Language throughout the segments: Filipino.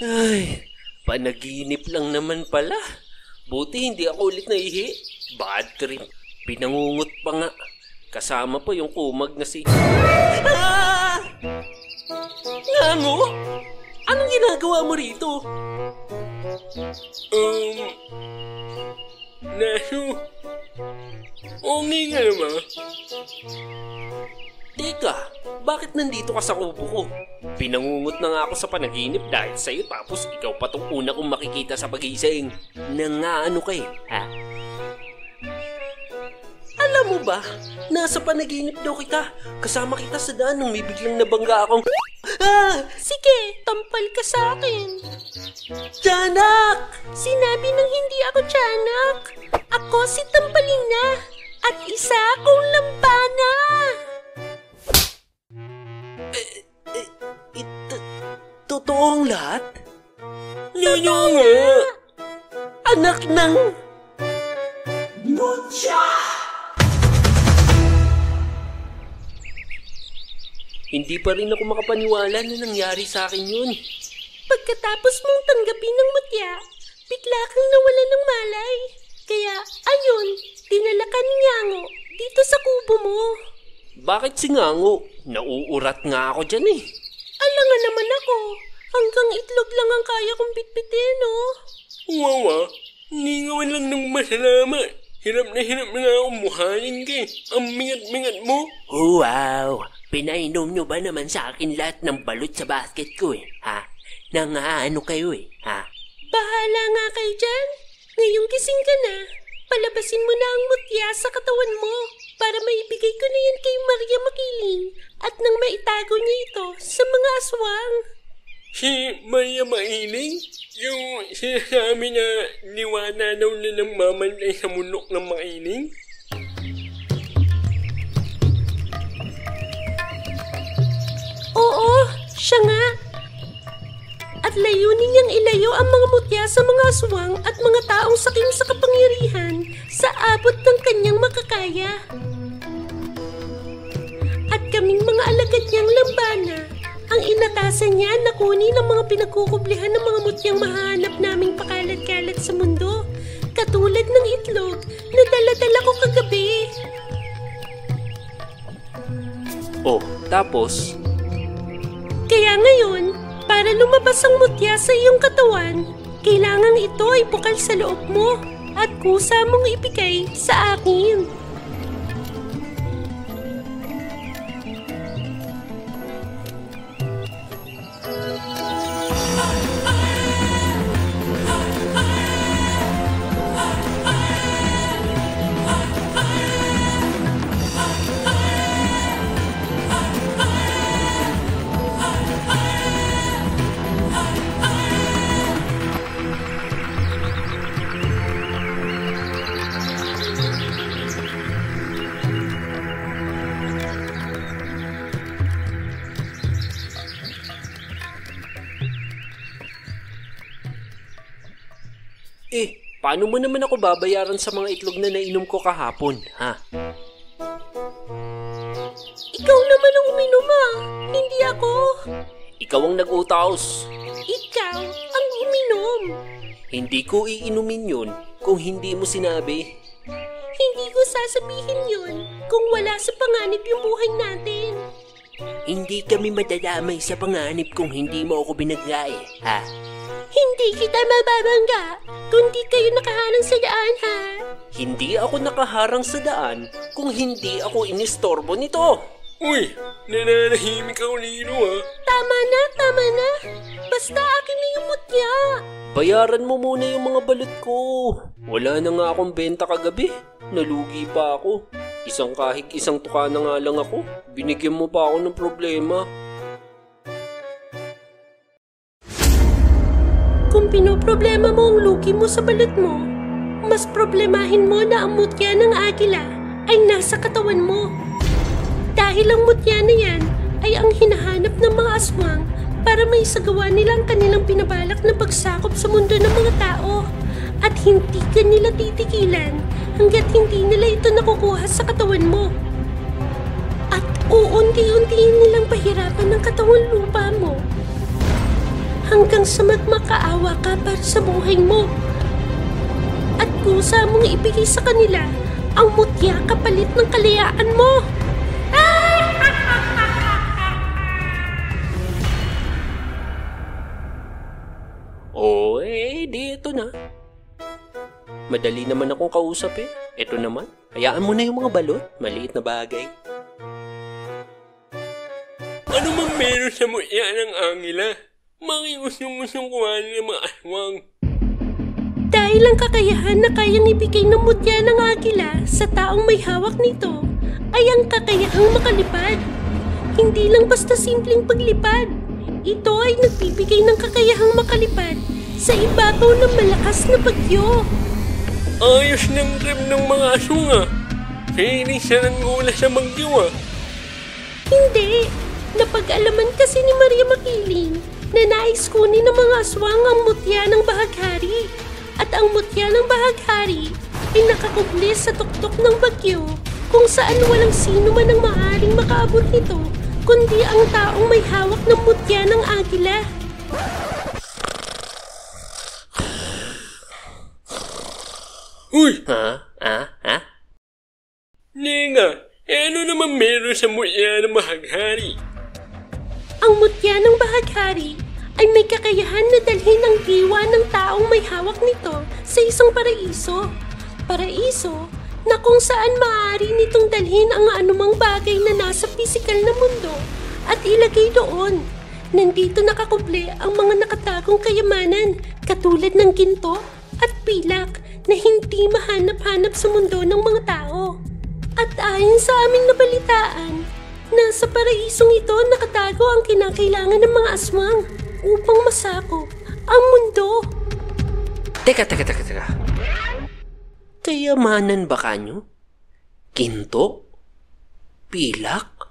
Ay, panaginip lang naman pala. Buti hindi ako ulit naihi. Bad trip. Pinangungot pa nga. Kasama pa yung kumag na si... Ah! Ngango? Anong ginagawa mo rito? Naso, okay nga naman. Teka, bakit nandito ka sa kubo ko? Pinangungot na nga ako sa panaginip dahil sa'yo tapos ikaw pa tong una kong makikita sa pagising. Nangaano kayo, ha? Alam mo ba, nasa panaginip daw kita. Kasama kita sa daan nung may biglang nabangga akong... Ah! Sige, tampal ka sa akin. Tiyanak! Sinabi nang hindi ako tiyanak. Ako si Tampalina at isa akong lambana. Totoo ang lahat? Nyo nga! Anak ng... Butya! Hindi pa rin ako makapaniwala na nangyari sa akin yun. Pagkatapos mong tanggapin ng mutya, bigla kang nawala ng malay. Kaya, ayun, dinala ka ni Ngango dito sa kubo mo. Bakit si Ngango? Nauurat nga ako dyan eh. Alangan naman ako. Hanggang itlog lang ang kaya kong bitbitin, oh. Wawa, ningawan lang ng masalamat. Hirap na nga umuhanin ka. Ang mingat-mingat mo. Wow! Pinainom nyo ba naman sa akin lahat ng balot sa basket ko eh, ha? Nangaano kayo eh, ha? Bahala nga kayo dyan. Ngayong gising ka na, palabasin mo na ang mutya sa katawan mo para maibigay ko na yan kay Maria Makiling at nang maitago niya ito sa mga aswang. Si Maria Makiling? Yung sinasabi na niwana daw na ng mamantay sa munok ng Makiling? Oo, siya nga. At layunin niyang ilayo ang mga mutya sa mga aswang at mga taong sakim sa kapangyarihan sa abot ng kanyang makakaya. At kaming mga alagad niyang lambana, ang inatasan niya na kunin ang mga pinagkukublihan ng mga mutyang mahanap naming pakalat-kalat sa mundo, katulad ng itlog na dala-dala ko kagabi. Oh, tapos? Kaya ngayon, para lumabas ang mutya sa iyong katawan, kailangan ito ay bukal sa loob mo at kusa mong ibigay sa akin. Paano mo naman ako babayaran sa mga itlog na nainom ko kahapon, ha? Ikaw naman ang uminom, hindi ako. Ikaw ang nag-utaos. Ikaw ang uminom. Hindi ko iinumin yun kung hindi mo sinabi. Hindi ko sasabihin yun kung wala sa panganib yung buhay natin. Hindi kami madadamay sa panganib kung hindi mo ako binagay, ha? Hindi kita mababangga kung di kayo nakaharang sa daan, ha? Hindi ako nakaharang sa daan kung hindi ako inistorbo nito. Uy, nananahimik ako nino, ha? Tama na. Basta akin na yung mutya. Bayaran mo muna yung mga balot ko. Wala na nga akong benta kagabi. Nalugi pa ako. Isang kahig, isang tuka na nga lang ako. Binigyan mo pa ako ng problema. Kung pinoproblema mo ang lugi mo sa balot mo, mas problemahin mo na ang mutya ng agila ay nasa katawan mo. Dahil ang mutya na yan ay ang hinahanap ng mga aswang para may sagawa nilang kanilang pinabalak na pagsakop sa mundo ng mga tao at hindi ka nila titigilan hanggat hindi nila ito nakukuha sa katawan mo. At uunti-untiin nilang pahirapan ng katawan lupa mo hanggang sa magmakaawa ka para sa buhay mo. At kusa mong ibigay sa kanila ang mutya kapalit ng kalayaan mo. Di ito na. Madali naman akong kausap eh. Ito naman, hayaan mo na yung mga balot. Maliit na bagay. Ano man meron sa mutya ng Angela? Makiusong-usong kuhanin ng mga aswang. Dahil ang kakayahan na kayang ibigay ng mutya ng Agila sa taong may hawak nito ay ang kakayahang makalipad. Hindi lang basta simpleng paglipad. Ito ay nagbibigay ng kakayahang makalipad sa ibabaw ng malakas na bagyo. Ayos ng trip ng mga aswang ah. Feeling siya ng gula sa bagyo ah. Hindi. Napag-alaman kasi ni Maria Makiling na nais kunin ng mga aswang ang mutya ng bahaghari. At ang mutya ng bahaghari ay nakakubli sa tuktok ng bagyo kung saan walang sino man ang maaaring makaabot nito kundi ang taong may hawak ng mutya ng Agila. Uy! Ha? Nenga, ano naman meron sa mutya ng bahaghari? Ang mutya ng bahaghari ay may kakayahan na dalhin ang diwa ng taong may hawak nito sa isang paraiso. Paraiso na kung saan maaari nitong dalhin ang anumang bagay na nasa pisikal na mundo at ilagay doon. Nandito nakakubli ang mga nakatagong kayamanan katulad ng ginto at pilak na hindi mahanap-hanap sa mundo ng mga tao. At ayon sa aming nabalitaan, nasa paraisong ito nakatago ang kinakailangan ng mga aswang upang masakop ang mundo. Teka. Kayamanan ba kanyo? Ginto? Pilak?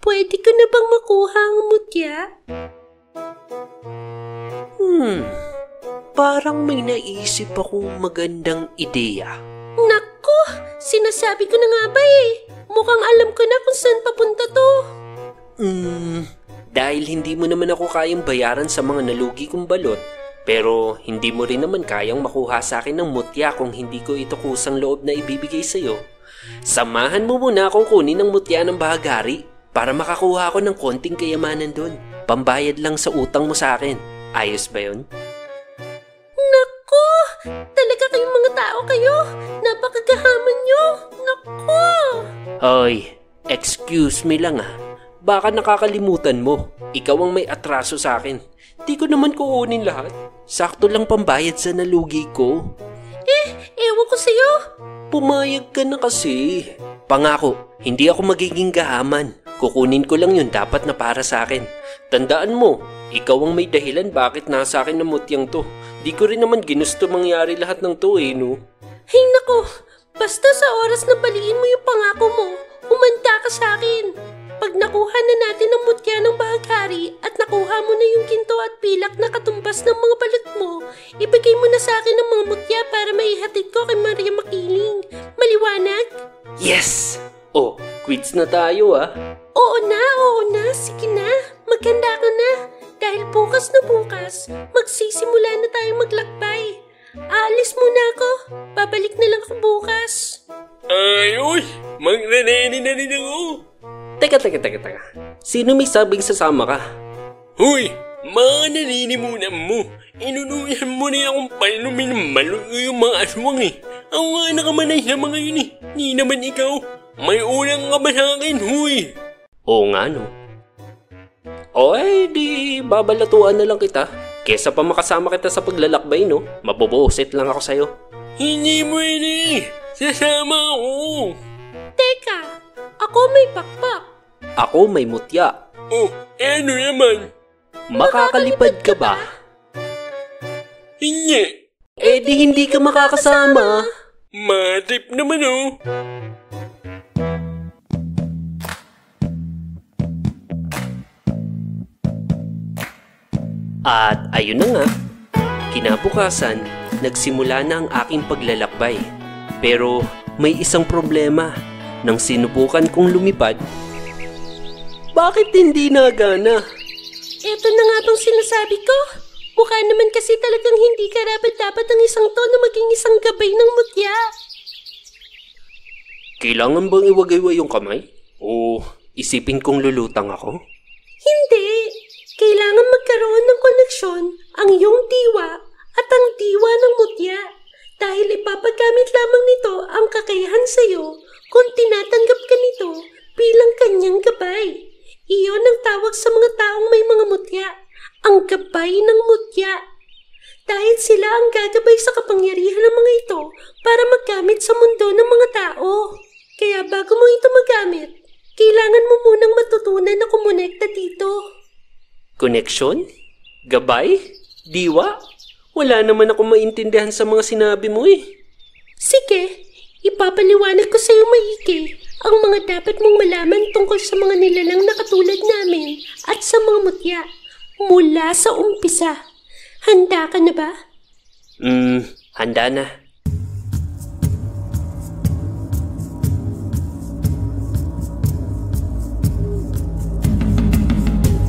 Pwede ko na bang makuha ang mutya? Parang may naisip akong magandang ideya. Naku! Sinasabi ko na nga ba eh. Mukhang alam ko na kung saan papunta to. Dahil hindi mo naman ako kayang bayaran sa mga nalugi kong balot, pero hindi mo rin naman kayang makuha sa akin ng mutya kung hindi ko ito kusang loob na ibibigay sa'yo. Samahan mo muna akong kunin ng mutya ng bahaghari para makakuha ako ng konting kayamanan doon. Pambayad lang sa utang mo sa akin. Ayos ba yun? Naku! Talaga kayong mga tao kayo! Napakagahaman nyo! Naku! Hoy, excuse me lang ah. Baka nakakalimutan mo. Ikaw ang may atraso sa akin. Di ko naman kukunin lahat. Sakto lang pambayad sa nalugi ko. Ewan ko sa'yo. Pumayag ka na kasi. Pangako, hindi ako magiging gahaman. Kukunin ko lang yun dapat na para sa akin. Tandaan mo, ikaw ang may dahilan bakit nasa akin na mutyang to. Di ko rin naman ginusto mangyari lahat ng to eh, no? Hey naku, basta sa oras na baliin mo yung pangako mo, humanda ka sa akin. Pag nakuha na natin ang mutya ng bahaghari at nakuha mo na yung ginto at pilak na katumbas ng mga balot mo, ibigay mo na sa akin ang mga mutya para maihatid ko kay Maria Makiling. Maliwanag? Yes! Oh, quiz na tayo ah. Oo na. Sige na. Maghanda ka na. Dahil bukas na bukas, magsisimula na tayong maglakbay. Aalis muna ako. Babalik na lang ako bukas. Ayos! Magre-ready na rin ako. Teka. Sino may sabing sasama ka? Hoy! Mga naninimunan mo. Inunuyan mo na akong panumin ng malog yung mga aswang eh. Ang nga nakamanay sa mga yun eh. Di naman ikaw. May ulang ka ba sa akin, huy? Oo nga no. O di babalatuan na lang kita. Kesa pa makasama kita sa paglalakbay no. Maboboset lang ako sa'yo. Hindi mo eh. Sasama ako. Teka, ako may pakpak. Ako may mutya. Oh, ano naman? Makakalipad ka ba? Hindi. Di hindi ka makakasama. Matip naman oh. At ayun na nga, kinabukasan, nagsimula na ang aking paglalakbay. Pero may isang problema. Nang sinubukan kong lumipad, bakit hindi nagana? Eto na nga bang sinasabi ko? Mukha naman kasi talagang hindi karapat-dapat ang isang to na maging isang gabay ng mutya. Kailangan bang iwagayway yung kamay? O isipin kong lulutang ako? Hindi. Kailangan magkaroon ng koneksyon ang iyong diwa at ang diwa ng mutya. Dahil ipapagamit lamang nito ang kakayahan sa iyo kung tinatanggap ka nito bilang kanyang gabay. Iyon ang tawag sa mga taong may mga mutya, ang gabay ng mutya. Dahil sila ang gagabay sa kapangyarihan ng mga ito para magamit sa mundo ng mga tao. Kaya bago mo ito magamit, kailangan mo munang matutunan na kumonekta dito. Koneksyon? Gabay? Diwa? Wala naman ako maintindihan sa mga sinabi mo eh. Sige, ipapaliwanag ko sa iyo maigi ang mga dapat mong malaman tungkol sa mga nilalang na katulad namin at sa mga mutya mula sa umpisa. Handa ka na ba? Handa na.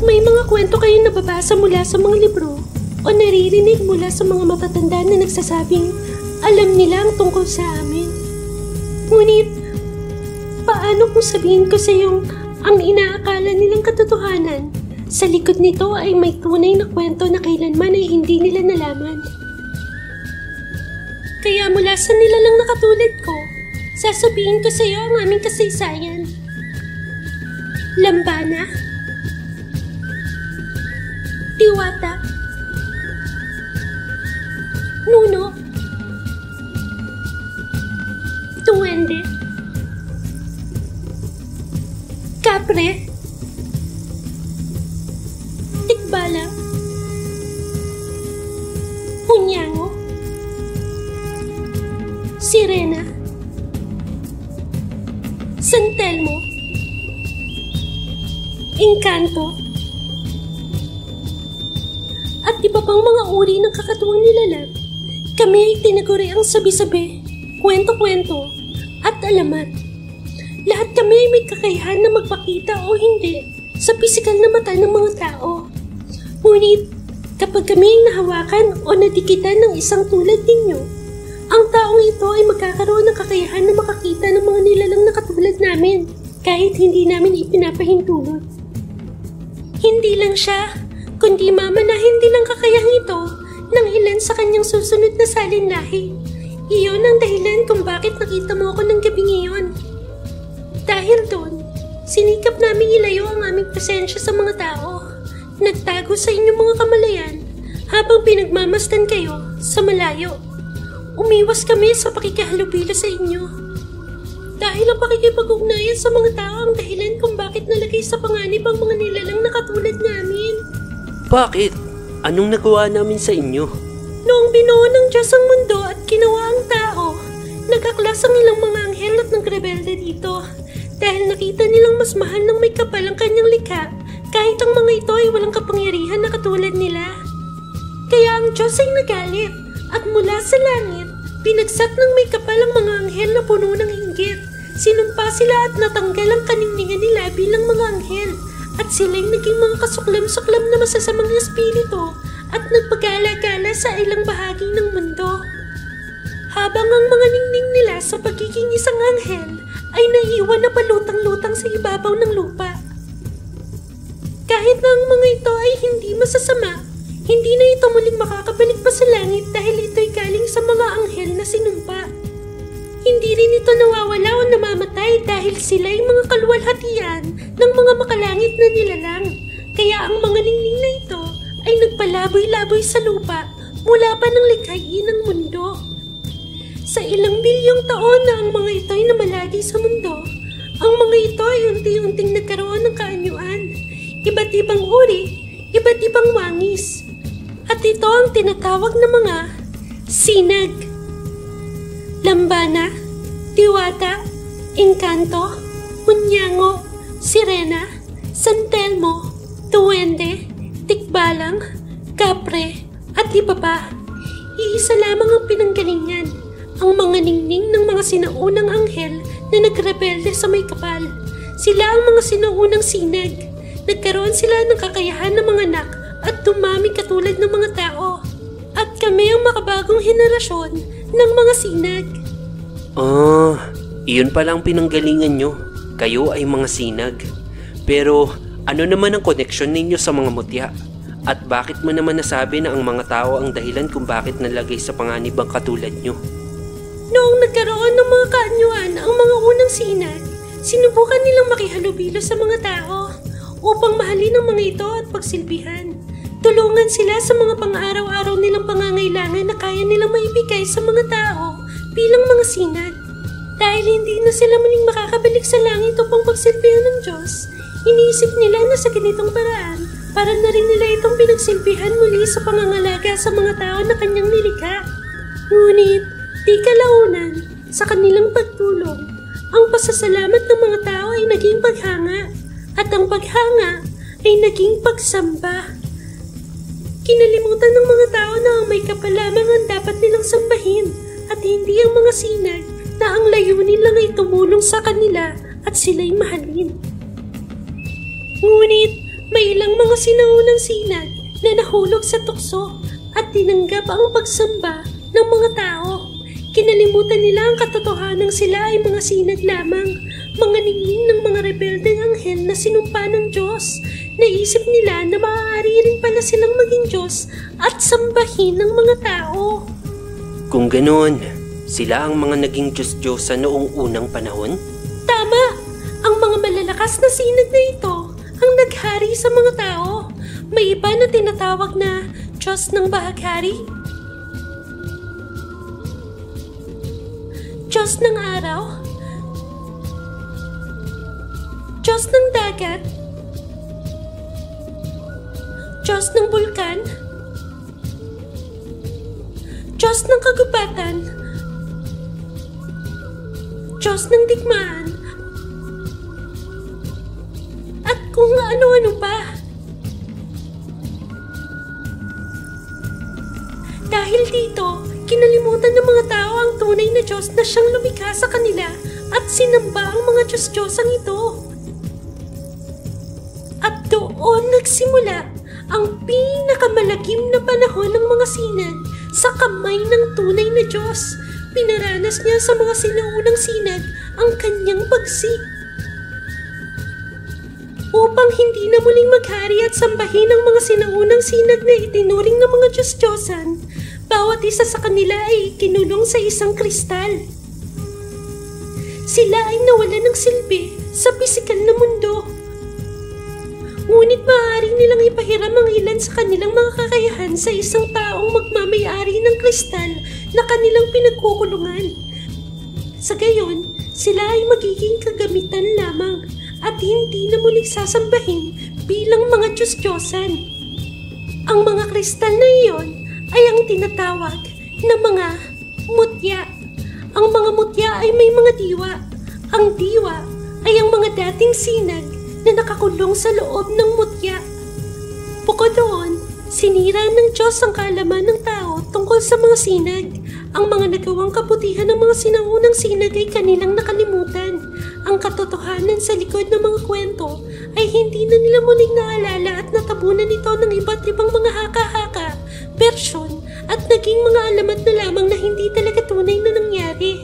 May mga kwento kayong nababasa mula sa mga libro o naririnig mula sa mga matatanda na nagsasabing alam nila ang tungkol sa amin. Ngunit, paano kung sabihin ko sa iyong ang inaakala nilang katotohanan? Sa likod nito ay may tunay na kwento na kailanman ay hindi nila nalaman. Kaya mula sa nilalang na katulad ko, sasabihin ko sa iyo ang aming kasaysayan. Lambana, Diwata, Nuno, Duwende, Kapre, Tikbala, Punyango, Sirena, San Telmo, Encanto, at iba pang mga uri ng kakatuwang nilalang. Kami ay tinaguri ang sabi-sabi, kwento-kwento, at alamat. Lahat kami ay may kakayahan na magpakita o hindi sa pisikal na mata ng mga tao. Ngunit, kapag kami ay nahawakan o nadikitan ng isang tulad ninyo, ang taong ito ay magkakaroon ng kakayahan na makakita ng mga nilalang na katulad namin kahit hindi namin ipinapahintulot. Hindi lang siya, kundi mamanahin din ang kakayahang ito ng ilan sa kanyang susunod na salinlahi. Iyon ang dahilan kung bakit nakita mo ako ng gabing iyon. Dahil doon, sinikap namin ilayo ang aming presensya sa mga tao. Nagtago sa inyong mga kamalayan habang pinagmamasdan kayo sa malayo. Umiwas kami sa pakikihalubilo sa inyo. Dahil ang pakikipag-ugnayan sa mga tao ang dahilan kung bakit nalagay sa panganib ang mga nilalang na katulad namin. Bakit? Anong nagawa namin sa inyo? Noong binuo ng Diyos ang mundo at ginawa ang tao, nag-aklas ang ilang mga anghel at nagrebelde dito dahil nakita nilang mas mahal ng may kapal ang kanyang likha kahit ang mga ito ay walang kapangyarihan na katulad nila. Kaya ang Diyos ay nagalit at mula sa langit, pinagsak ng may kapal ang mga anghel na puno ng inggit. Sinumpa sila at natanggal ang kaningningan nila bilang mga anghel. At sila'y naging mga kasuklam-suklam na masasamang espiritu at nagpagala-gala sa ilang bahagi ng mundo. Habang ang mga ningning nila sa pagiging isang anghel ay naiwan na palutang-lutang sa ibabaw ng lupa. Kahit na ang mga ito ay hindi masasama, hindi na ito muling makakabalik pa sa langit dahil ito'y galing sa mga anghel na sinumpa. Hindi rin ito nawawala o namamatay dahil sila'y mga kaluwalhatian ng mga makalangit na nilalang. Kaya ang mga ningning na ito ay nagpalaboy-laboy sa lupa mula pa ng likhain ng mundo. Sa ilang bilyong taon na ang mga ito ay namalagi sa mundo, ang mga ito ay unti-unting nagkaroon ng kaanyuan. Iba't ibang uri, iba't ibang wangis. At ito ang tinatawag na mga sinag. Lambana, Diwata, Encanto, Punyango, Sirena, San Telmo, Duwende, Tikbalang, Kapre, at iba pa. Iisa lamang ang pinanggalingan, ang mga ningning ng mga sinaunang anghel na nagrebelde sa may kapal. Sila ang mga sinaunang sinag. Nagkaroon sila ng kakayahan ng mga anak at dumami katulad ng mga tao. At kami ang makabagong henerasyon ng mga sinag. Iyon pala ang pinanggalingan nyo. Kayo ay mga sinag. Pero ano naman ang koneksyon ninyo sa mga mutya? At bakit mo naman nasabi na ang mga tao ang dahilan kung bakit nalagay sa panganib ang katulad nyo? Noong nagkaroon ng mga kaanyuan ang mga unang sinag, sinubukan nilang makihalubilo sa mga tao upang mahalin ang mga ito at pagsilbihan. Tulungan sila sa mga pang-araw-araw nilang pangangailangan na kaya nilang maibigay sa mga tao bilang mga sinag. Dahil hindi na sila muling makakabalik sa langit upang pagsilbihan ng Diyos, iniisip nila na sa ganitong paraan, para na rin nila itong pinagsilbihan muli sa pangangalaga sa mga tao na kanyang nilikha. Ngunit, di kalaunan, sa kanilang pagtulong, ang pasasalamat ng mga tao ay naging paghanga, at ang paghanga ay naging pagsamba. Kinalimutan ng mga tao na ang may kapal lamang ang dapat nilang sambahin at hindi ang mga sinag na ang layunin lang ay tumulong sa kanila at sila'y mahalin. Ngunit may ilang mga sinaunang sinag na nahulog sa tukso at tinanggap ang pagsamba ng mga tao. Kinalimutan nila ang katotohanang sila ay mga sinag lamang, mga ningning ng mga rebeldeng anghel na sinumpa ng Diyos. Naisip nila na maaari rin pala silang maging Diyos at sambahin ng mga tao. Kung ganoon, sila ang mga naging Diyos-Diyosa noong unang panahon? Tama! Ang mga malalakas na sinag na ito ang naghari sa mga tao. May iba na tinatawag na Diyos ng bahaghari, Diyos ng araw, Diyos ng dagat, Diyos ng bulkan, Diyos ng kagubatan, Diyos ng digmaan, at kung ano-ano pa. Dahil dito, kinalimutan ng mga tao ang tunay na Diyos na siyang lumikha sa kanila at sinamba ang mga Diyos-Diyosang ito. At doon nagsimula ang pinakamalagim na panahon ng mga sinag sa kamay ng tunay na Diyos. Pinaranas niya sa mga sinaunang sinag ang kanyang pagsik. Upang hindi na muling maghari at sambahin ang mga sinaunang sinag na itinuring ng mga Diyos-Diyosan, bawat isa sa kanila ay kinulong sa isang kristal. Sila ay nawalan ng silbi sa pisikal na mundo. Ngunit maaari nilang ipahiram ang ilan sa kanilang mga kakayahan sa isang taong magmamayari ng kristal na kanilang pinagkukulungan. Sa gayon, sila ay magiging kagamitan lamang at hindi na muling sasambahin bilang mga Diyos-Diyosan. Ang mga kristal na iyon ay ang tinatawag na mga mutya. Ang mga mutya ay may mga diwa. Ang diwa ay ang mga dating sinag na nakakulong sa loob ng mutya. Bukod doon, sinira ng Diyos ang kaalaman ng tao tungkol sa mga sinag. Ang mga nagawang kabutihan ng mga sinaunang sinag ay kanilang nakalimutan. Ang katotohanan sa likod ng mga kwento ay hindi na nila muling naalala at natabunan ito ng iba't ibang mga haka-haka, bersyon at naging mga alamat na lamang na hindi talaga tunay na nangyari.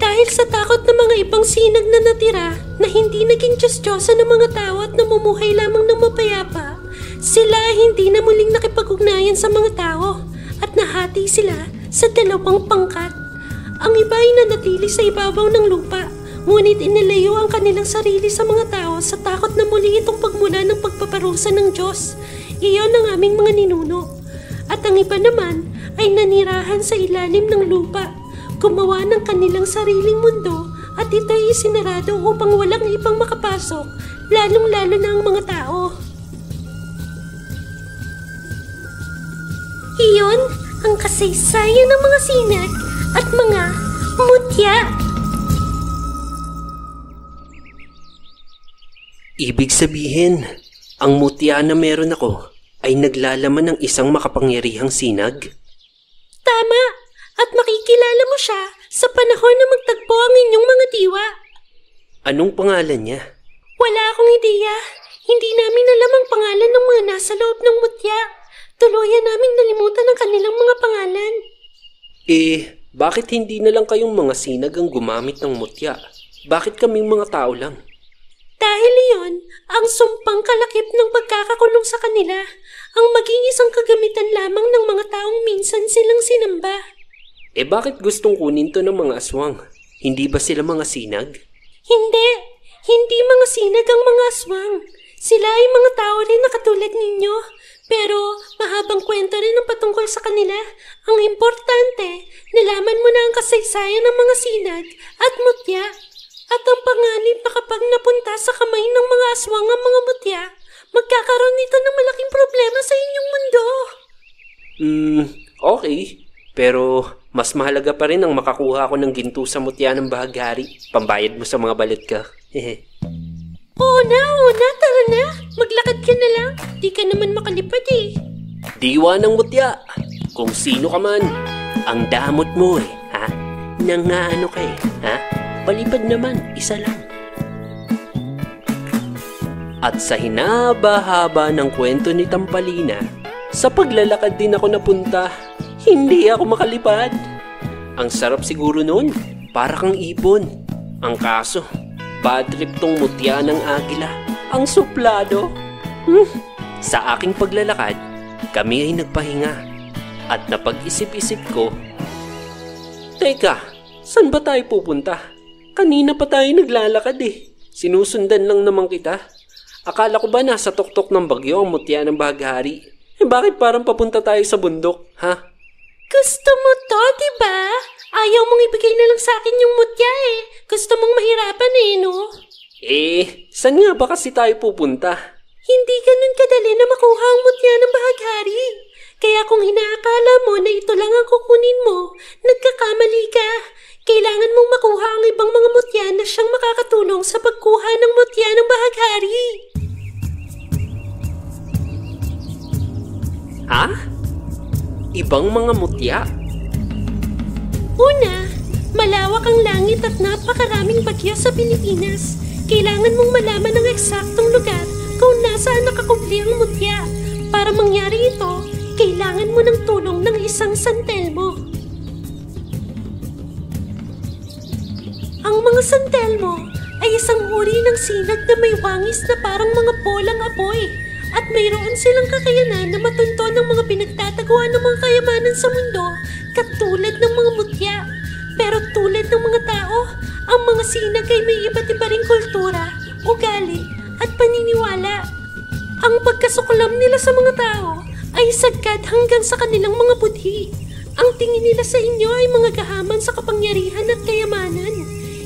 Dahil sa takot ng mga ibang sinag na natira na hindi naging Diyos-Diyosa ng mga tao at namumuhay lamang ng mapayapa, sila hindi na muling nakipag-ugnayan sa mga tao at nahati sila sa dalawang pangkat. Ang iba ay nanatili sa ibabaw ng lupa, ngunit inalayo ang kanilang sarili sa mga tao sa takot na muli itong pagmula ng pagpaparusa ng Diyos. Iyon ang aming mga ninuno. At ang iba naman ay nanirahan sa ilalim ng lupa, gumawa ng kanilang sariling mundo at ito'y isinarado upang walang ibang makapasok, lalong-lalo na ang mga tao. Iyon ang kasaysayan ng mga sinag at mga mutya. Ibig sabihin, ang mutya na meron ako ay naglalaman ng isang makapangyarihang sinag? Tama! At makikilala mo siya sa panahon na magtagpo ang inyong mga diwa. Anong pangalan niya? Wala akong ideya. Hindi namin alam ang pangalan ng mga nasa loob ng mutya. Tuluyan namin nalimutan ang kanilang mga pangalan. Bakit hindi na lang kayong mga sinag ang gumamit ng mutya? Bakit kaming mga tao lang? Dahil iyon, ang sumpang kalakip ng pagkakakulong sa kanila, ang maging isang kagamitan lamang ng mga taong minsan silang sinamba. Bakit gustong kunin to ng mga aswang? Hindi ba sila mga sinag? Hindi mga sinag ang mga aswang. Sila ay mga tao rin na katulad ninyo. Pero mahabang kwento rin ang patungkol sa kanila. Ang importante, nalaman mo na ang kasaysayan ng mga sinag at mutya. At ang panganib na kapag napunta sa kamay ng mga aswang ang mga mutya, magkakaroon nito ng malaking problema sa inyong mundo. Okay. Pero mas mahalaga pa rin ang makakuha ko ng ginto sa mutya ng bahaghari. Pambayad mo sa mga balit ka. Oo na, tara na. Maglakad ka na lang. Di ka naman makalipad eh. Diwa ng mutya. Kung sino ka man, ang damot mo ha? Nangaano ka ha? Palipad naman, isa lang. At sa hinaba-haba ng kwento ni Tampalina, sa paglalakad din ako napunta, hindi ako makalipad. Ang sarap siguro noon, para kang ibon. Ang kaso, bad trip tong mutya ng agila, ang suplado. Sa aking paglalakad, kami ay nagpahinga. At napag-isip-isip ko, teka, saan ba tayo pupunta? Kanina pa tayo naglalakad Sinusundan lang naman kita. Akala ko ba nasa tuktok ng bagyo ang mutya ng bahaghari? Bakit parang papunta tayo sa bundok, ha? Gusto mo to, diba? Ayaw mong ibigay na lang sa akin yung mutya Gusto mong mahirapan no? Saan nga ba kasi tayo pupunta? Hindi ganun kadali na makuha ang mutya ng bahaghari. Kaya kung inaakala mo na ito lang ang kukunin mo, nagkakamali ka. Kailangan mong makuha ang ibang mga mutya na siyang makakatulong sa pagkuha ng mutya ng bahaghari. Ha? Ibang mga mutya? Una, malawak ang langit at napakaraming bagyo sa Pilipinas. Kailangan mong malaman ang eksaktong lugar kung nasaan nakakubli ang mutya. Para mangyari ito, kailangan mo ng tulong ng isang santelmo. Ang mga santelmo ay isang uri ng sinag na may wangis na parang mga bolang apoy at mayroon silang kakayanan na matunto ng mga pinagtataguan ng mga kayamanan sa mundo katulad ng mga mutya. Pero tulad ng mga tao, ang mga sinag ay may iba't iba ring kultura, ugali at paniniwala. Ang pagkasuklam nila sa mga tao ay sagad hanggang sa kanilang mga budhi. Ang tingin nila sa inyo ay mga gahaman sa kapangyarihan at kayamanan.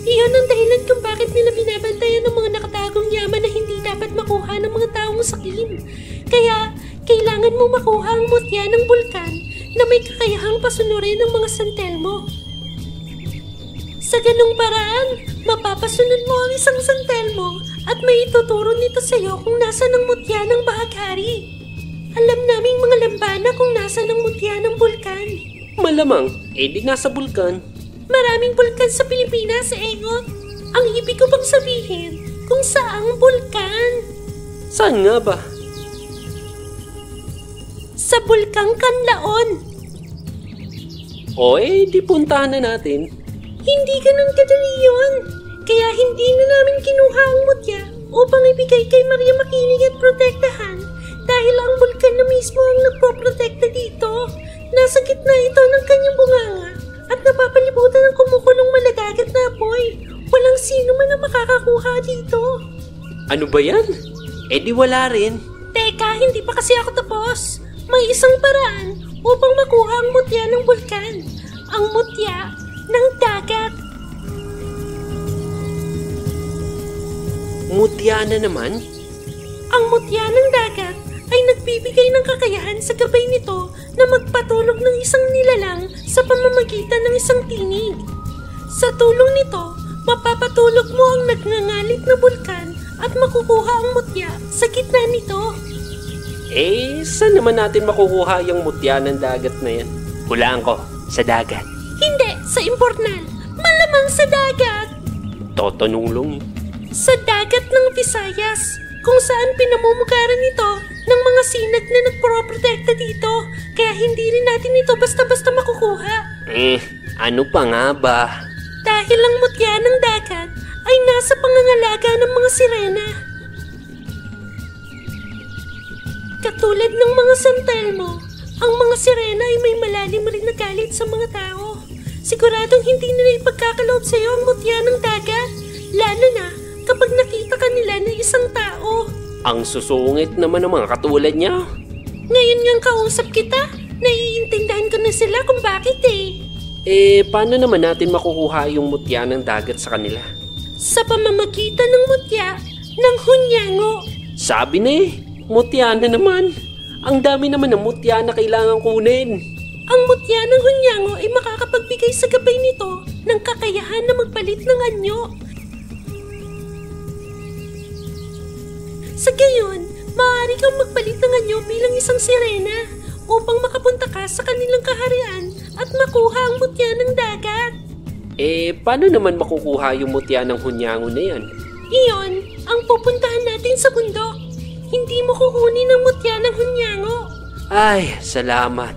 Iyon ang dahilan kung bakit nila binabantayan ng mga nakatagong yaman na hindi dapat makuha ng mga taong sakim. Kaya, kailangan mo makuha ang mutya ng bulkan na may kakayahang pasunurin ng mga santelmo. Sa ganung paraan, mapapasunod mo ang isang santelmo at may ituturo nito sa iyo kung nasa ng mutya ng bahaghari. Alam naming mga lambana kung nasa ng mutya ng bulkan. Malamang, di nasa bulkan. Maraming bulkan sa Pilipinas, Engot. Ang ibig ko bang sabihin kung saang bulkan? Saan nga ba? Sa Bulkang Kanlaon. Di puntahan na natin. Hindi ganun kadali yun. Kaya hindi na namin kinuha ang mutya upang ibigay kay Maria makinig at protektahan dahil ang bulkan na mismo ang nagpoprotekta dito. Nasa gitna ito ng kanyang bunganga at napapalibutan ng kumukulong maladagat na apoy. Walang sino man ang makakakuha dito. Ano ba yan? Di wala rin. Teka, hindi pa kasi ako tapos. May isang paraan upang makuha ang mutya ng bulkan. Ang mutya ng dagat. Mutya na naman? Ang mutya ng dagat ay nagbibigay ng kakayahan sa gabay nito na magpatulog ng isang nilalang sa pamamagitan ng isang tinig. Sa tulong nito, mapapatulog mo ang nagngangalit na bulkan at makukuha ang mutya sa gitna nito. Saan naman natin makukuha yung mutya ng dagat na yan? Hulaan ko, sa dagat. Sa Imbornal, malamang sa dagat. Tatanong lang. Sa dagat ng Visayas, kung saan pinamumugaran ito ng mga sinag na nagproprotekta dito, kaya hindi rin natin ito basta-basta makukuha. Ano pa nga ba? Dahil ang mutya ng dagat ay nasa pangangalaga ng mga sirena. Katulad ng mga San Telmo, ang mga sirena ay may malalim rin na galit sa mga tao. Siguradong hindi nila ipagkakaloob sa iyo ang mutya ng dagat, lalo na kapag nakita ka nila na isang tao. Ang susungit naman ng mga katulad niya. Ngayon ngang kausap kita, naiintindihan ko na sila kung bakit Paano naman natin makukuha yung mutya ng dagat sa kanila? Sa pamamagitan ng mutya ng hunyango. Sabi na mutya na naman. Ang dami naman ng mutya na kailangan kunin. Ang mutya ng hunyango ay makakapagbigay sa gabay nito ng kakayahan na magpalit ng anyo. Sa gayon, maaari kang magpalit ng anyo bilang isang sirena upang makapunta ka sa kanilang kaharian at makuha ang mutya ng dagat. Paano naman makukuha yung mutya ng hunyango na yan? Iyon ang pupuntahan natin sa bundok. Hindi mo kukunin ang mutya ng hunyango. Ay, salamat.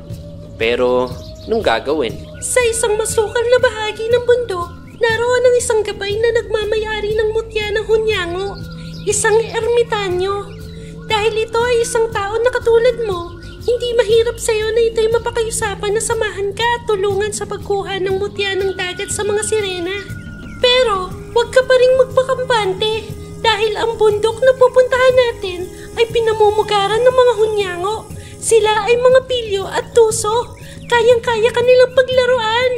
Pero, nung gagawin? Sa isang masukal na bahagi ng bundok, naroon ang isang gabay na nagmamayari ng mutya ng hunyango. Isang ermitanyo. Dahil ito ay isang tao na katulad mo, hindi mahirap sa'yo na ito'y mapakayusapan na samahan ka at tulungan sa pagkuha ng mutya ng dagat sa mga sirena. Pero, huwag ka pa ring magpakampante dahil ang bundok na pupuntahan natin ay pinamumugaran ng mga hunyango. Sila ay mga pilyo at tuso. Kayang-kaya kanilang paglaruan.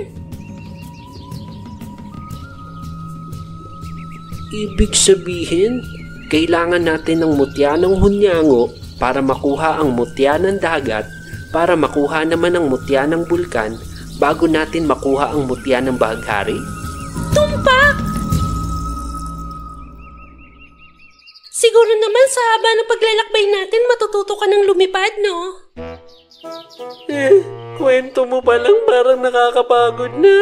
Ibig sabihin, kailangan natin ng mutya ng hunyango para makuha ang mutya ng dagat, para makuha naman ang mutya ng bulkan bago natin makuha ang mutya ng bahaghari? Tumpak! Siguro naman sa haba ng paglalakbay natin matututo ka ng lumipad, no? Kwento mo pa lang parang nakakapagod na.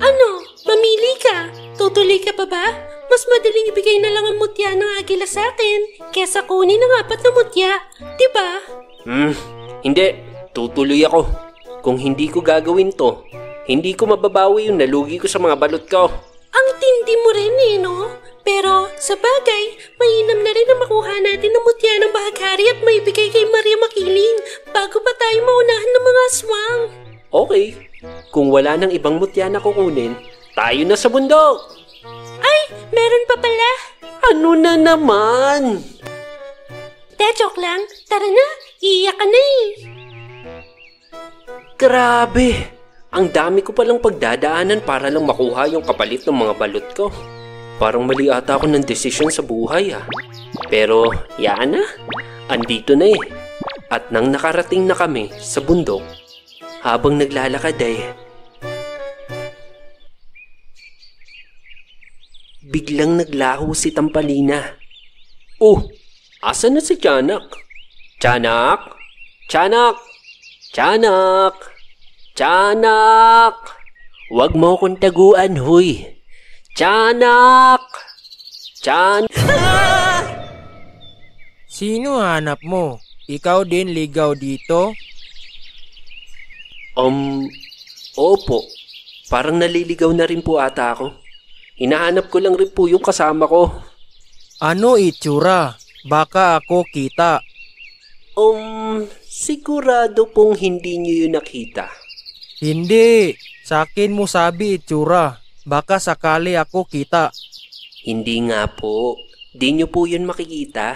Ano? Mamili ka? Tutuloy ka pa ba? Mas madaling ibigay na lang ang mutya ng agila sa atin kesa kunin ang 4 na mutya, diba? Hindi. Tutuloy ako. Kung hindi ko gagawin to, hindi ko mababawi yung nalugi ko sa mga balot ko. Ang tindi mo rin no? Pero sa bagay, mainam na rin na makuha natin ang mutya ng bahaghari at maibigay kay Maria Makiling bago pa tayo maunahan ng mga aswang. Okay. Kung wala nang ibang mutya na kukunin, tayo na sa bundok. Ay, meron pa pala. Ano na naman? Joke lang. Tara na, iiyak ka na Grabe! Ang dami ko palang pagdadaanan para lang makuha yung kapalit ng mga balot ko. Parang mali ata ako ng desisyon sa buhay Pero, yaan na. Andito na At nang nakarating na kami sa bundok, habang naglalakad biglang naglaho si Tampalina. Oh, asan na si Tiyanak? Tiyanak? Tiyanak! Tiyanak! Tiyanak! Huwag mo akong taguan, huy! Tiyanak! Sino hanap mo? Ikaw din ligaw dito? Opo. Parang naliligaw na rin po ata ako. Hinahanap ko lang rin po yung kasama ko. Ano itsura? Baka ako kita. Sigurado pong hindi niyo yun nakita. Hindi. Sa akin mo sabi itsura. Baka sakali ako kita. Hindi nga po. Di niyo po yun makikita.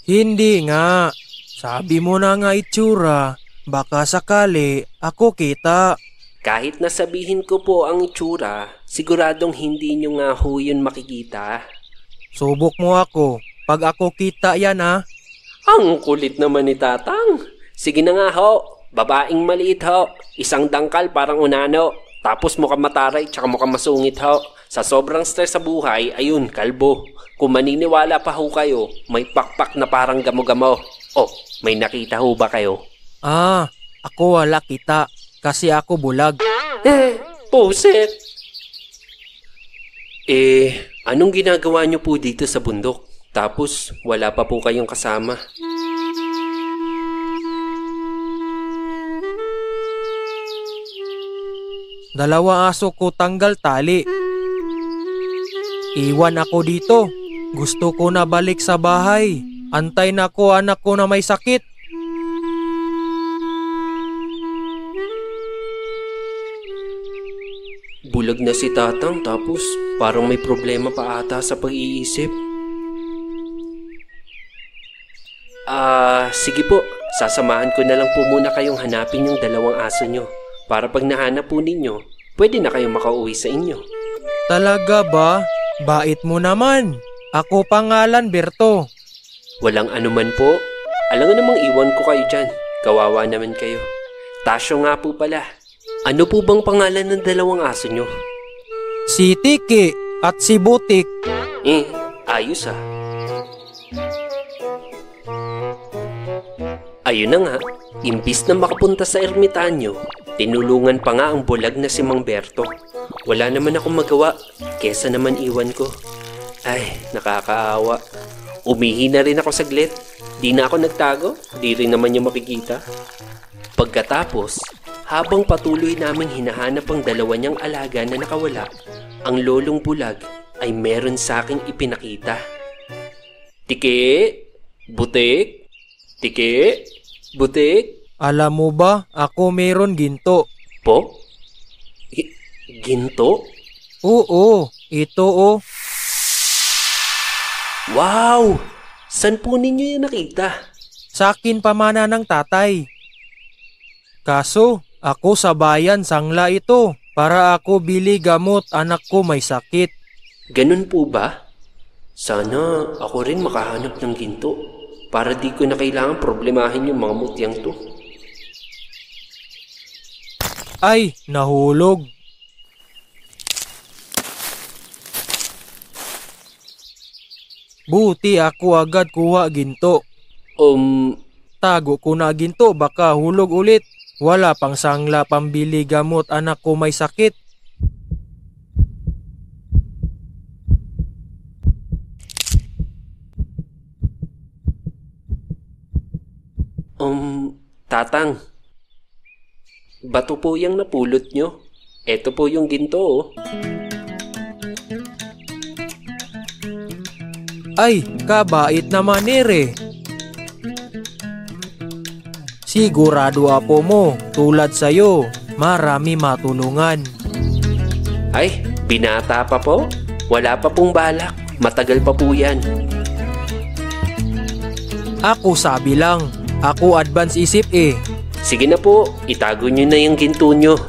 Hindi nga. Sabi mo na nga itsura. Baka sakali ako kita. Kahit nasabihin ko po ang itsura, siguradong hindi niyo nga ho yun makikita. Subok mo ako. Pag ako kita yan Ang kulit naman ni Tatang. Sige na nga ho. Babaeng maliit ho. Isang dangkal parang unano. Tapos mukhang mataray tsaka mukhang masungit ho. Sa sobrang stress sa buhay, ayun, kalbo. Kung maniniwala pa ho kayo, may pakpak na parang gamo-gamo. Oh, may nakita ho ba kayo? Ako wala kita. Kasi ako bulag. Puset! Anong ginagawa niyo po dito sa bundok? Tapos wala pa po kayong kasama. Dalawa aso ko tanggal tali. Iwan ako dito. Gusto ko na balik sa bahay. Antay na ko anak ko na may sakit. Bulag na si Tatang tapos parang may problema pa ata sa pag-iisip. Sige po. Sasamahan ko na lang po muna kayong hanapin yung dalawang aso nyo. Para pag nahanap po ninyo, pwede na kayong makauwi sa inyo. Talaga ba? Bait mo naman. Ako pangalan Berto. Walang anuman po. Alam nga namang iwan ko kayo dyan. Kawawa naman kayo. Tasyo nga po pala. Ano po bang pangalan ng dalawang aso nyo? Si Tiki at si Butik. Ayos ah. Ayun na nga, imbis na makapunta sa ermitanyo, tinulungan pa nga ang bulag na si Mang Berto. Wala naman akong magawa, kesa naman iwan ko. Ay, nakakaawa. Umihi na rin ako saglit. Di na ako nagtago, di rin naman niya makikita. Pagkatapos, habang patuloy naming hinahanap ang dalawa niyang alaga na nakawala, ang lolong bulag ay meron sa aking ipinakita. Tiki, Butik, Tiki, Butik. Alam mo ba, ako meron ginto. Po? Ginto? Oo, ito oh. Wow! San po ninyo yan nakita? Sa akin pamana ng tatay. Kaso, ako sa bayan sangla ito para ako bili gamot anak ko may sakit. Ganun po ba? Sana ako rin makahanap ng ginto para di ko na kailangan problemahin yung mga mutyang to. Ay, nahulog. Buti ako agad kuha ginto. Tago ko na ginto baka hulog ulit. Wala pang sangla pambili gamot anak ko may sakit. Tatang. Bato po yung napulot nyo. Eto po yung ginto oh. Ay, kabait naman ere. Sigurado apo mo, tulad sayo, marami matulungan. Ay, binata pa po? Wala pa pong balak. Matagal pa po yan. Ako sabi lang, ako advance isip eh. Sige na po, itago nyo na yung ginto nyo.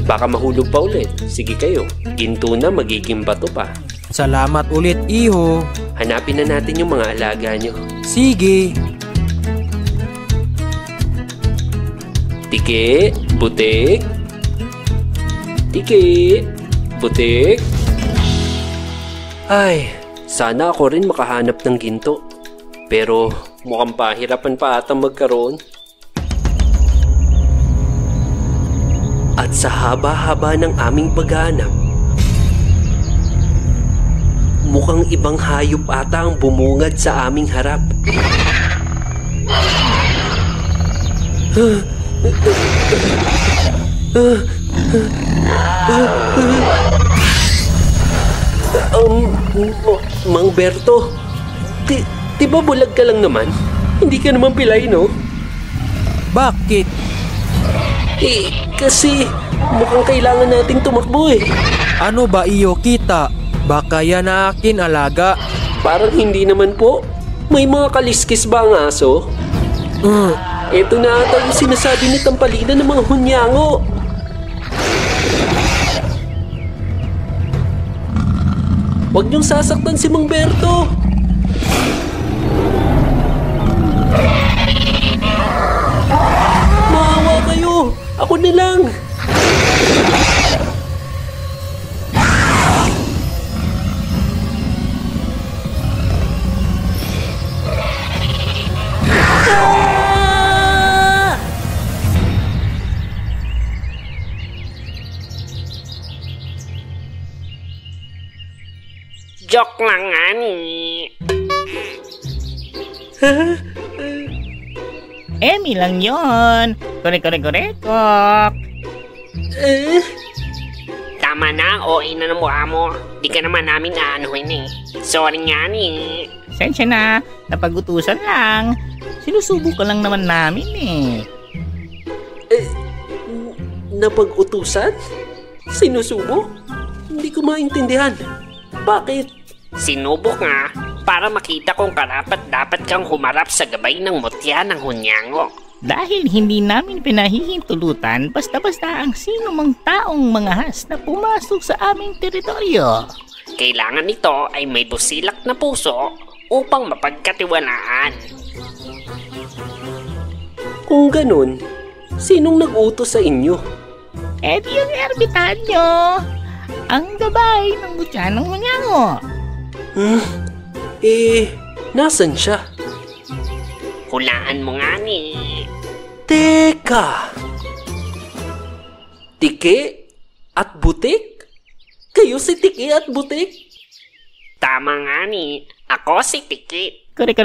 Baka mahulog pa ulit. Sige kayo, ginto na magiging bato pa. Salamat ulit iho. Hanapin na natin yung mga alaga nyo. Sige. Tiki, Butik. Tiki, Butik. Ay, sana ako rin makahanap ng ginto. Pero mukhang pahirapan pa ata magkaroon. At sa haba-haba ng aming paghahanap, mukhang ibang hayop ata ang bumungad sa aming harap. Mang Berto, di ba bulag ka lang naman? Hindi ka naman pilay, no? Bakit? Kasi mukhang kailangan nating tumakbo eh. Ano ba iyo kita? Baka yan na akin alaga. Parang hindi naman po. May mga kaliskis ba ang aso? Ito na ata yung sinasabi ni Tampalina ng mga hunyango. Huwag niyong sasaktan si Mang Berto. Maawa kayo. Ako na lang. Joke lang nga ni. Emmy lang yon. Korek. Tama na, OA na ng mukha mo. Di ka naman namin aanuhin eh. Sorry nga ni. Sensya na, napag-utusan lang. Sinusubo ka lang naman namin eh. Napag-utusan? Sinusubo? Hindi ko maintindihan. Bakit? Sinubok nga para makita kung karapat dapat kang humarap sa gabay ng mutya ng hunyango. Dahil hindi namin pinahihintulutan basta-basta ang sino mang taong mangahas na pumasok sa aming teritoryo. Kailangan nito ay may busilak na puso upang mapagkatiwalaan. Kung ganun, sinong nag-utos sa inyo? Eh di yung erbitan nyo. Ang gabay ng mutya ng hunyango. Nasan siya? Hulaan mo nga ni. Teka! Tiki at butik? Kayo si Tiki at butik? Tama nga ni. Ako si Tiki. Korek.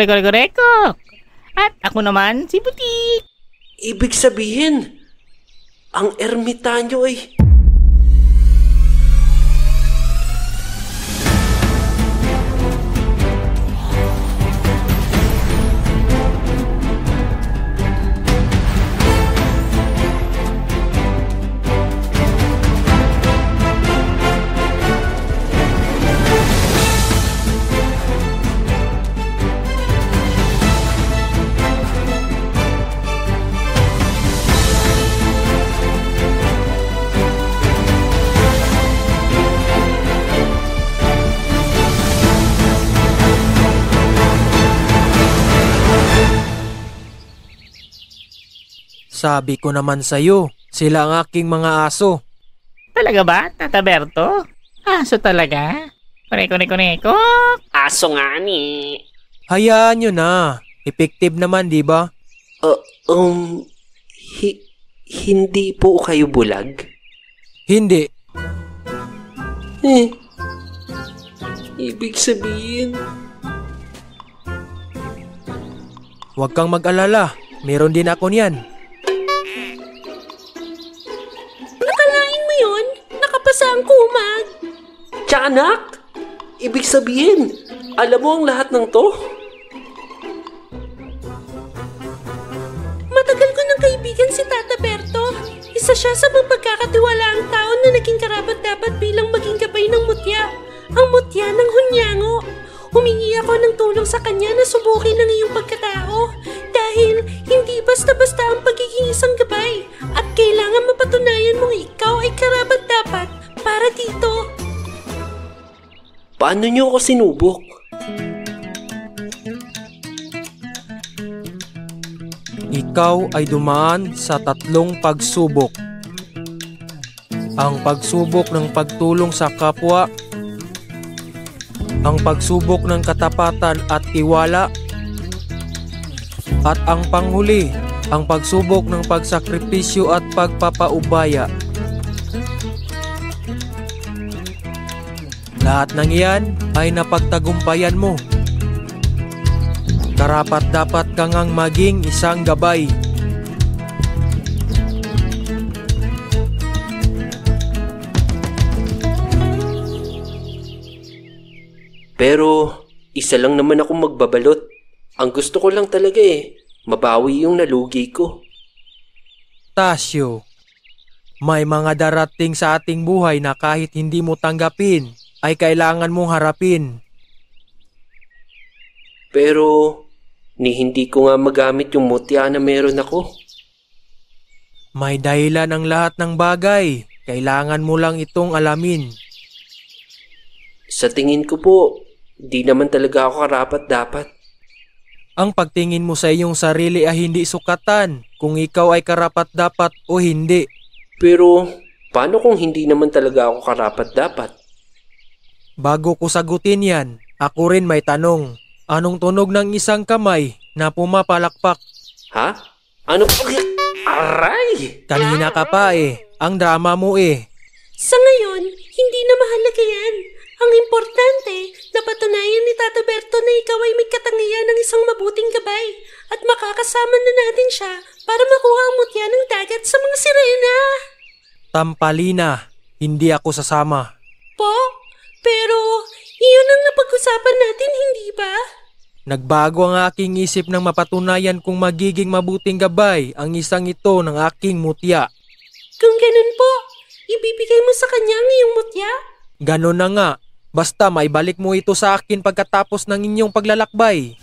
At ako naman si Butik. Ibig sabihin, ang ermitanyo ay... Sabi ko naman sa'yo, sila ang aking mga aso. Talaga ba, Tata Berto? Aso talaga? Korek. Aso nga ni. Hayaan nyo na. Effective naman, di ba? Hindi po kayo bulag? Hindi. Ibig sabihin... Huwag kang mag-alala. Meron din ako niyan. Nakalain mo yun? Nakapasa ang kumag. Tiyanak! Ibig sabihin, alam mo ang lahat ng to? Matagal ko ng kaibigan si Tata Berto. Isa siya sa mapagkakatiwalaang tao na naging karapat-dapat bilang maging gabay ng mutya. Ang mutya ng hunyango. Humingi ako ng tulong sa kanya na subukin ang iyong pagkatao dahil hindi basta-basta ang pagiging isang gabay at kailangan mapatunayan mong ikaw ay karapat-dapat para dito. Paano niyo ako sinubok? Ikaw ay dumaan sa 3 pagsubok. Ang pagsubok ng pagtulong sa kapwa, ang pagsubok ng katapatan at tiwala, at ang panghuli, ang pagsubok ng pagsakripisyo at pagpapaubaya. Lahat ng iyan ay napagtagumpayan mo. Karapat-dapat ka ngang maging isang gabay. Pero, isa lang naman ako magbabalot. Ang gusto ko lang talaga mabawi yung nalugi ko. Tasyo, may mga darating sa ating buhay na kahit hindi mo tanggapin, ay kailangan mong harapin. Pero, hindi ko nga magamit yung mutya na meron ako. May dahilan ang lahat ng bagay. Kailangan mo lang itong alamin. Sa tingin ko po, di naman talaga ako karapat-dapat. Ang pagtingin mo sa iyong sarili ay hindi sukatan kung ikaw ay karapat-dapat o hindi. Pero, paano kung hindi naman talaga ako karapat-dapat? Bago ko sagutin yan, ako rin may tanong. Anong tunog ng isang kamay na pumapalakpak? Ha? Ano? Aray! Kanina ka pa Ang drama mo Sa ngayon, hindi na mahalaga yan. Ang importante, isama na natin siya para makuha ang mutya ng dagat sa mga sirena. Tampalina, hindi ako sasama. Po? Pero, iyon ang napag-usapan natin, hindi ba? Nagbago ang aking isip nang mapatunayan kung magiging mabuting gabay ang isang ito ng aking mutya. Kung ganun po, ibibigay mo sa kanya ang iyong mutya? Ganon na nga, basta maibalik mo ito sa akin pagkatapos ng inyong paglalakbay.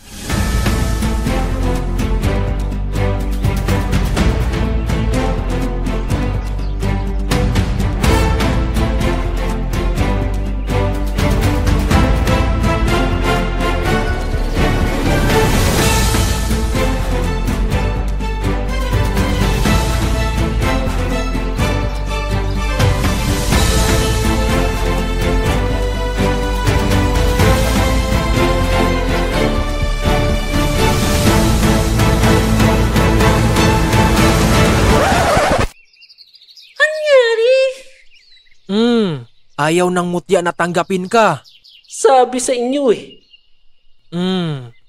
Ayaw ng mutya na tanggapin ka. Sabi sa inyo eh.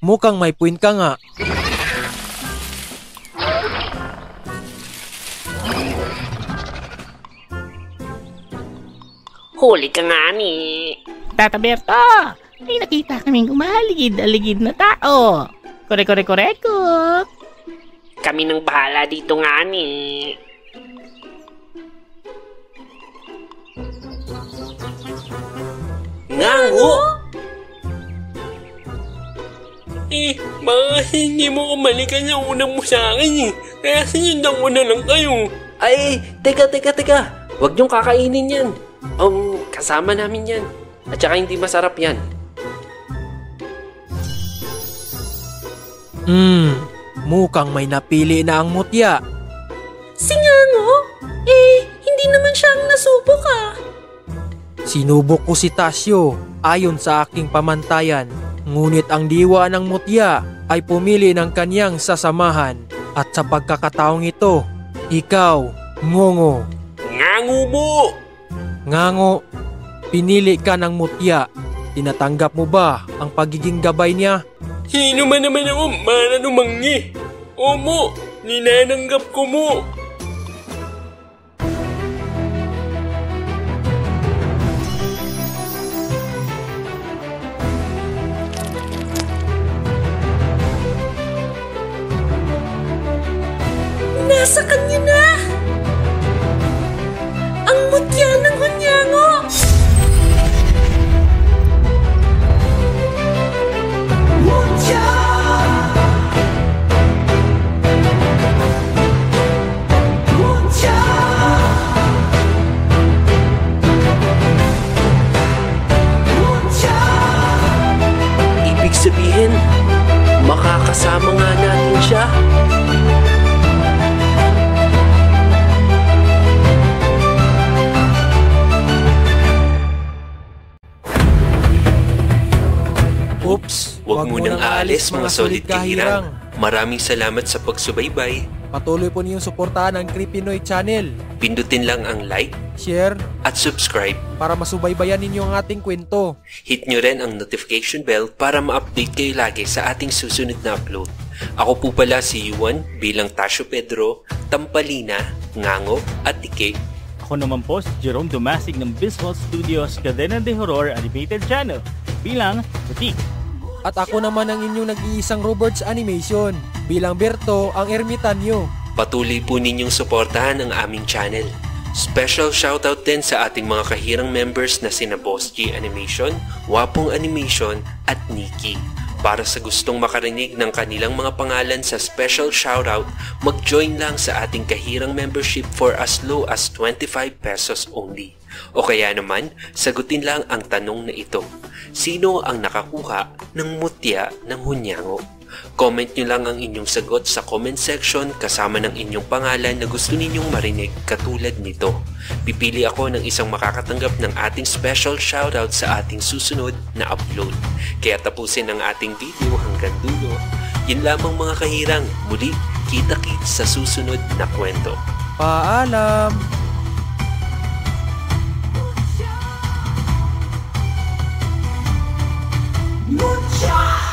Mukhang may point ka nga. Huli ka nga ni. Tata Berto, may nakita kaming umaligid-aligid na tao. Kore-kore-kore-kok. Kami nang bahala dito nga ni. Ngango! Baka hindi mo kumalikan sa unang mo sa akin eh. Kaya sinundan ko na lang kayo. Ay, teka. Huwag niyong kakainin yan. Kasama namin yan. At saka hindi masarap yan. Mukhang may napili na ang mutya. Si Ngango? Hindi naman siya ang nasubok ah. Sinubok ko si Tasyo ayon sa aking pamantayan. Ngunit ang diwa ng mutya ay pumili ng kanyang sasamahan. At sa pagkakataong ito, ikaw, Ngongo. Ngango mo! Ngango, pinili ka ng mutya. Tinatanggap mo ba ang pagiging gabay niya? Sino man naman ako mananumanggi. Omo, ninananggap ko mo. Nasa kanya na! Ang mutya ng Hunyango! Mutya! Mutya! Mutya! Ibig sabihin, makakasama nga natin siya. Oops, Huwag munang aalis mga solid kahirang. Maraming salamat sa pagsubaybay. Patuloy po niyong suportahan ang Creepy Noy Channel. Pindutin lang ang like Share at subscribe. para masubaybayan ninyo ang ating kwento. Hit nyo rin ang notification bell para ma-update kayo lagi sa ating susunod na upload. Ako po pala si Yuan bilang Tasyo Pedro, Tampalina, Ngango at Ike. Ako naman po si Jerome Dumasig ng Visual Studios Cadena de Horror Animated Channel bilang Butik. At ako naman ang inyong nag-iisang Roberts Animation bilang Berto ang ermitanyo. Patuloy po ninyong suportahan ang aming channel. Special shoutout din sa ating mga kahirang members na sina Boss G Animation, Wapong Animation at Nikki. Para sa gustong makarinig ng kanilang mga pangalan sa special shoutout, mag-join lang sa ating kahirang membership for as low as 25 pesos only. O kaya naman, sagutin lang ang tanong na ito. Sino ang nakakuha ng mutya ng Hunyango? Comment nyo lang ang inyong sagot sa comment section kasama ng inyong pangalan na gusto ninyong marinig katulad nito. Pipili ako ng isang makakatanggap ng ating special shoutout sa ating susunod na upload. Kaya tapusin ang ating video hanggang dulo. Yun lamang mga kahirang, muli kita-kits sa susunod na kwento. Paalam! Mutya!